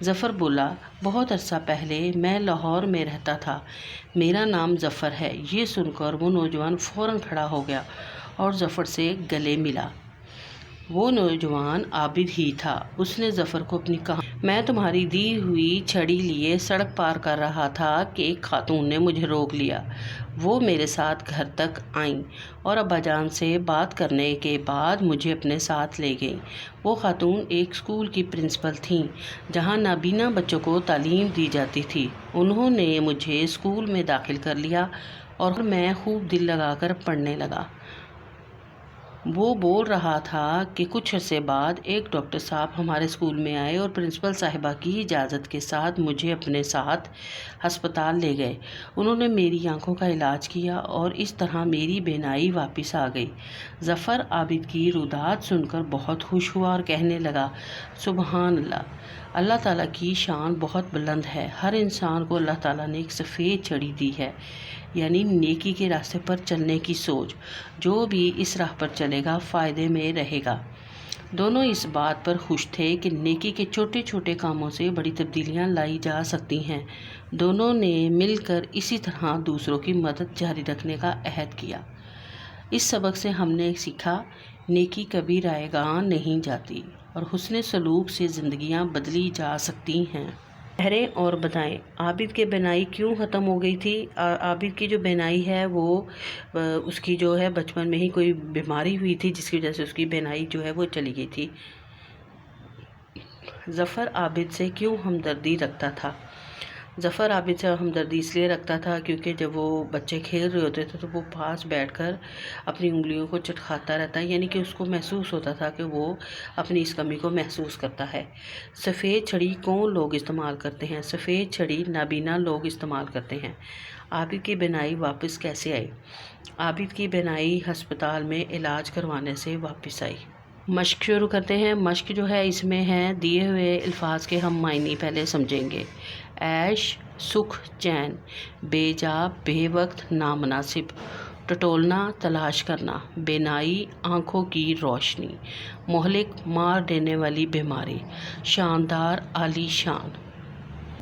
ظفر بولا، بہت عرصہ پہلے میں لاہور میں رہتا تھا، میرا نام ظفر ہے۔ یہ سن کر وہ نوجوان فوراً کھڑا ہو گیا اور ظفر سے گلے ملا۔ وہ نوجوان عابد ہی تھا۔ اس نے ظفر کو اپنی کہانی میں تمہاری دی ہوئی چھڑی لیے سڑک پار کر رہا تھا کہ ایک خاتون نے مجھے روک لیا۔ وہ میرے ساتھ گھر تک آئیں اور ابا جان سے بات کرنے کے بعد مجھے اپنے ساتھ لے گئیں۔ وہ خاتون ایک اسکول کی پرنسپل تھیں جہاں نابینا بچوں کو تعلیم دی جاتی تھی۔ انہوں نے مجھے اسکول میں داخل کر لیا اور میں خوب دل لگا کر پڑھنے لگا۔ وہ بول رہا تھا کہ کچھ عرصے بعد ایک ڈاکٹر صاحب ہمارے اسکول میں آئے اور پرنسپل صاحبہ کی اجازت کے ساتھ مجھے اپنے ساتھ ہسپتال لے گئے۔ انہوں نے میری آنکھوں کا علاج کیا اور اس طرح میری بینائی واپس آ گئی۔ ظفر عابد کی رودات سن کر بہت خوش ہوا اور کہنے لگا، سبحان اللہ! اللہ تعالیٰ کی شان بہت بلند ہے۔ ہر انسان کو اللہ تعالیٰ نے ایک سفید چھڑی دی ہے، یعنی نیکی کے راستے پر چلنے کی سوچ۔ جو بھی اس راہ پر چلے گا فائدے میں رہے گا۔ دونوں اس بات پر خوش تھے کہ نیکی کے چھوٹے چھوٹے کاموں سے بڑی تبدیلیاں لائی جا سکتی ہیں۔ دونوں نے مل کر اسی طرح دوسروں کی مدد جاری رکھنے کا عہد کیا۔ اس سبق سے ہم نے سیکھا، نیکی کبھی رائے گاں نہیں جاتی اور حسن سلوک سے زندگیاں بدلی جا سکتی ہیں۔ ٹھہریں اور بتائیں، عابد کی بینائی کیوں ختم ہو گئی تھی؟ عابد کی جو بینائی ہے وہ اس کی جو ہے بچپن میں ہی کوئی بیماری ہوئی تھی جس کی وجہ سے اس کی بینائی جو ہے وہ چلی گئی تھی۔ ظفر عابد سے کیوں ہمدردی رکھتا تھا؟ ظفر عابد سے ہمدردی اس لیے رکھتا تھا کیونکہ جب وہ بچے کھیل رہے ہوتے تھے تو وہ پاس بیٹھ کر اپنی انگلیوں کو چٹکھاتا رہتا ہے، یعنی کہ اس کو محسوس ہوتا تھا کہ وہ اپنی اس کمی کو محسوس کرتا ہے۔ سفید چھڑی کون لوگ استعمال کرتے ہیں؟ سفید چھڑی نابینا لوگ استعمال کرتے ہیں۔ عابد کی بینائی واپس کیسے آئی؟ عابد کی بینائی ہسپتال میں علاج کروانے سے واپس آئی۔ مشق شروع کرتے ہیں۔ مشق جو ہے اس میں ہے دیے ہوئے الفاظ کے ہم معنی پہلے سمجھیں گے۔ عیش، سکھ، چین، بے جا، بے وقت، نامناسب، ٹٹولنا، تلاش کرنا، بینائی، آنکھوں کی روشنی، مہلک، مار دینے والی بیماری، شاندار، عالی شان۔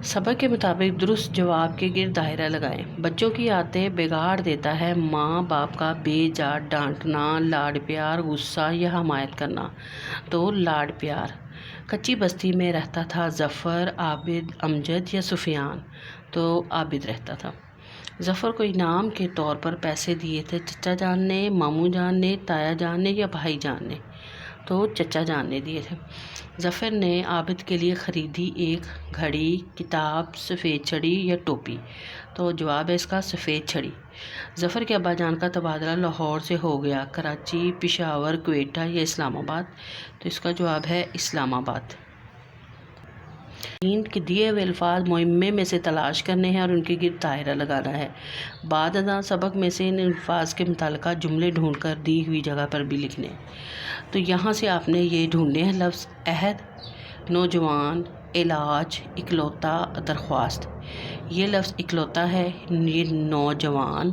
سبق کے مطابق درست جواب کے گرد دائرہ لگائیں۔ بچوں کی عادتیں بگاڑ دیتا ہے ماں باپ کا بے جا ڈانٹنا، لاڈ پیار، غصہ یا حمایت کرنا۔ تو لاڈ پیار۔ کچی بستی میں رہتا تھا ظفر، عابد، امجد یا سفیان؟ تو عابد رہتا تھا۔ ظفر کو انعام کے طور پر پیسے دیے تھے چچا جان نے، ماموں جان نے، تایا جان نے یا بھائی جان نے؟ تو چچا جان نے دیے تھے۔ ظفر نے عابد کے لیے خریدی ایک گھڑی، کتاب، سفید چھڑی یا ٹوپی؟ تو جواب ہے اس کا سفید چھڑی۔ ظفر کے ابا جان کا تبادلہ لاہور سے ہو گیا، کراچی، پشاور، کوئٹہ یا اسلام آباد؟ تو اس کا جواب ہے اسلام آباد۔ کے دیے ہوئے الفاظ مہمے میں سے تلاش کرنے ہیں اور ان کے گرد دائرہ لگانا ہے۔ بعد ازاں سبق میں سے ان الفاظ کے متعلقہ جملے ڈھونڈ کر دی ہوئی جگہ پر بھی لکھنے۔ تو یہاں سے آپ نے یہ ڈھونڈنے ہیں لفظ عہد، نوجوان، علاج، اکلوتا، درخواست۔ یہ لفظ اکلوتا ہے، یہ نوجوان،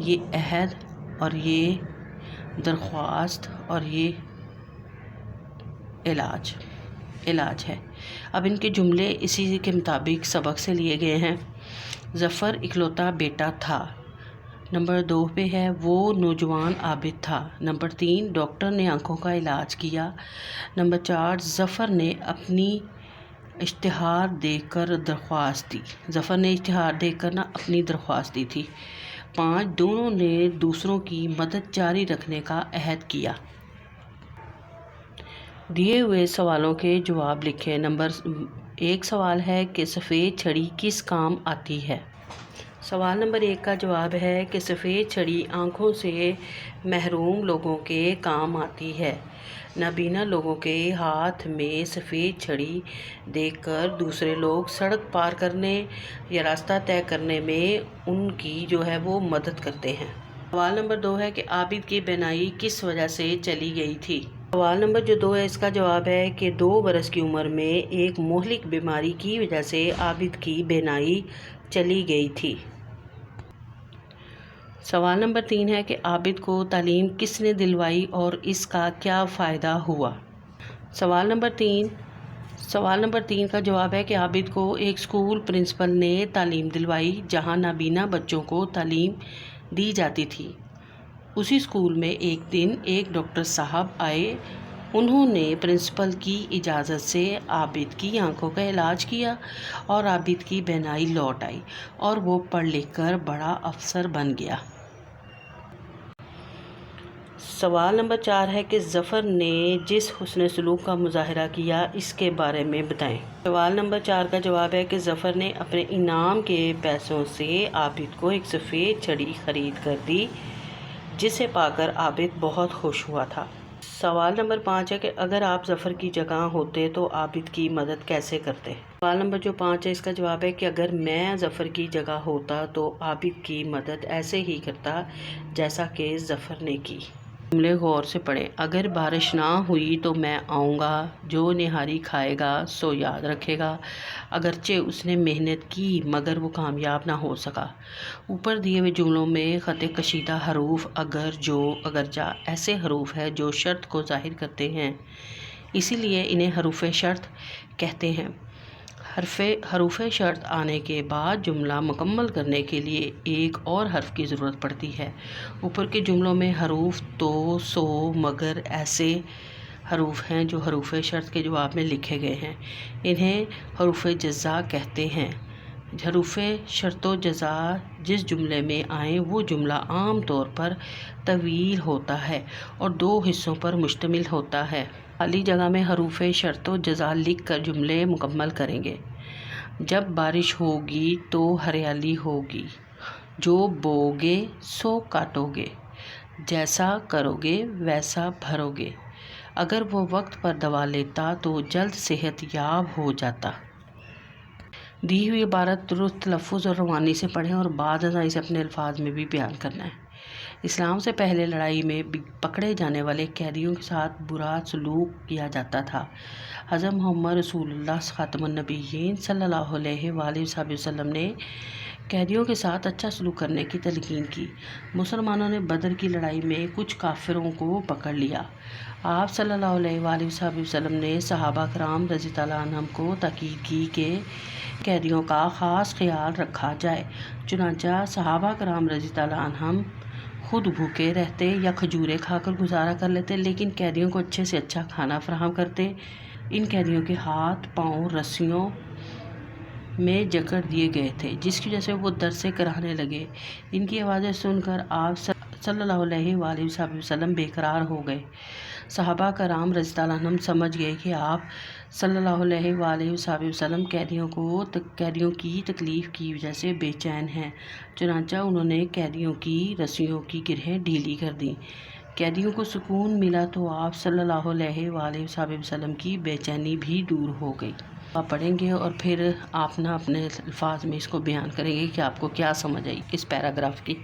یہ عہد اور یہ درخواست اور یہ علاج ہے۔ اب ان کے جملے اسی کے مطابق سبق سے لیے گئے ہیں۔ ظفر اکلوتا بیٹا تھا۔ نمبر 2 پہ ہے وہ نوجوان عابد تھا۔ نمبر 3 ڈاکٹر نے آنکھوں کا علاج کیا۔ نمبر 4 ظفر نے اپنی اشتہار دیکھ کر درخواست دی۔ ظفر نے اشتہار دیکھ کر اپنی درخواست دی تھی۔ 5 دونوں نے دوسروں کی مدد جاری رکھنے کا عہد کیا۔ دیے ہوئے سوالوں کے جواب لکھیں۔ نمبر 1 سوال ہے کہ سفید چھڑی کس کام آتی ہے؟ سوال نمبر 1 کا جواب ہے کہ سفید چھڑی آنکھوں سے محروم لوگوں کے کام آتی ہے۔ نابینا لوگوں کے ہاتھ میں سفید چھڑی دیکھ کر دوسرے لوگ سڑک پار کرنے یا راستہ طے کرنے میں ان کی جو ہے وہ مدد کرتے ہیں۔ سوال نمبر 2 ہے کہ عابد کی بینائی کس وجہ سے چلی گئی تھی؟ سوال نمبر 2 ہے اس کا جواب ہے کہ 2 برس کی عمر میں ایک مہلک بیماری کی وجہ سے عابد کی بینائی چلی گئی تھی۔ سوال نمبر 3 ہے کہ عابد کو تعلیم کس نے دلوائی اور اس کا کیا فائدہ ہوا؟ سوال نمبر 3 سوال نمبر 3 کا جواب ہے کہ عابد کو ایک اسکول پرنسپل نے تعلیم دلوائی جہاں نابینا بچوں کو تعلیم دی جاتی تھی۔ اسی اسکول میں ایک دن ایک ڈاکٹر صاحب آئے۔ انہوں نے پرنسپل کی اجازت سے عابد کی آنکھوں کا علاج کیا اور عابد کی بینائی لوٹ آئی اور وہ پڑھ لکھ کر بڑا افسر بن گیا۔ سوال نمبر 4 ہے کہ ظفر نے جس حسن سلوک کا مظاہرہ کیا اس کے بارے میں بتائیں۔ سوال نمبر 4 کا جواب ہے کہ ظفر نے اپنے انعام کے پیسوں سے عابد کو ایک سفید چھڑی خرید کر دی، جسے پا کر عابد بہت خوش ہوا تھا۔ سوال نمبر 5 ہے کہ اگر آپ ظفر کی جگہ ہوتے تو عابد کی مدد کیسے کرتے؟ سوال نمبر جو 5 ہے اس کا جواب ہے کہ اگر میں ظفر کی جگہ ہوتا تو عابد کی مدد ایسے ہی کرتا جیسا کہ ظفر نے کی۔ جملے غور سے پڑھیں۔ اگر بارش نہ ہوئی تو میں آؤں گا، جو نہاری کھائے گا سو یاد رکھے گا۔ اگرچہ اس نے محنت کی مگر وہ کامیاب نہ ہو سکا۔ اوپر دیے ہوئے جملوں میں خط کشیدہ حروف اگر، جو، اگرچہ ایسے حروف ہیں جو شرط کو ظاہر کرتے ہیں، اسی لیے انہیں حروف شرط کہتے ہیں۔ حروف شرط آنے کے بعد جملہ مکمل کرنے کے لیے ایک اور حرف کی ضرورت پڑتی ہے۔ اوپر کے جملوں میں حروف تو، سو، مگر ایسے حروف ہیں جو حروف شرط کے جواب میں لکھے گئے ہیں۔ انہیں حروف جزا کہتے ہیں۔ حروف شرط و جزا جس جملے میں آئیں وہ جملہ عام طور پر طویل ہوتا ہے اور 2 حصوں پر مشتمل ہوتا ہے۔ خالی جگہ میں حروف شرط و جزا لکھ کر جملے مکمل کریں گے۔ جب بارش ہوگی تو ہریالی ہوگی، جو بو گے سو کاٹو گے، جیسا کرو گے ویسا بھرو گے۔ اگر وہ وقت پر دوا لیتا تو جلد صحت یاب ہو جاتا۔ دی ہوئی عبارت درست تلفظ اور روانی سے پڑھیں اور بعد ازاں اسے اپنے الفاظ میں بھی بیان کرنا ہے۔ اسلام سے پہلے لڑائی میں پکڑے جانے والے قیدیوں کے ساتھ برا سلوک کیا جاتا تھا۔ حضرت محمد رسول اللہ خاتم النبیین صلی اللہ علیہ وآلہ وسلم نے قیدیوں کے ساتھ اچھا سلوک کرنے کی تلقین کی۔ مسلمانوں نے بدر کی لڑائی میں کچھ کافروں کو پکڑ لیا۔ آپ صلی اللہ علیہ وآلہ وسلم نے صحابہ کرام رضی اللہ عنہم کو تاکید کی کہ قیدیوں کا خاص خیال رکھا جائے۔ چنانچہ صحابہ کرام رضی اللہ عنہم خود بھوکے رہتے یا کھجوریں کھا کر گزارا کر لیتے، لیکن قیدیوں کو اچھے سے اچھا کھانا فراہم کرتے۔ ان قیدیوں کے ہاتھ پاؤں رسیوں میں جکڑ دیے گئے تھے، جس کی وجہ سے وہ در سے کراہنے لگے۔ ان کی آوازیں سن کر آپ صلی اللہ علیہ وآلہ وسلم بے قرار ہو گئے۔ صحابہ کرام رضی اللہ عنہم سمجھ گئے کہ آپ صلی اللہ علیہ وآلہ وسلم قیدیوں کی تکلیف کی وجہ سے بے چین ہیں۔ چنانچہ انہوں نے قیدیوں کی رسیوں کی گرہیں ڈھیلی کر دیں۔ قیدیوں کو سکون ملا تو آپ صلی اللہ علیہ وآلہ وسلم کی بے چینی بھی دور ہو گئی۔ آپ پڑھیں گے اور پھر آپ اپنے الفاظ میں اس کو بیان کریں گے کہ آپ کو کیا سمجھ آئی اس پیراگراف کی۔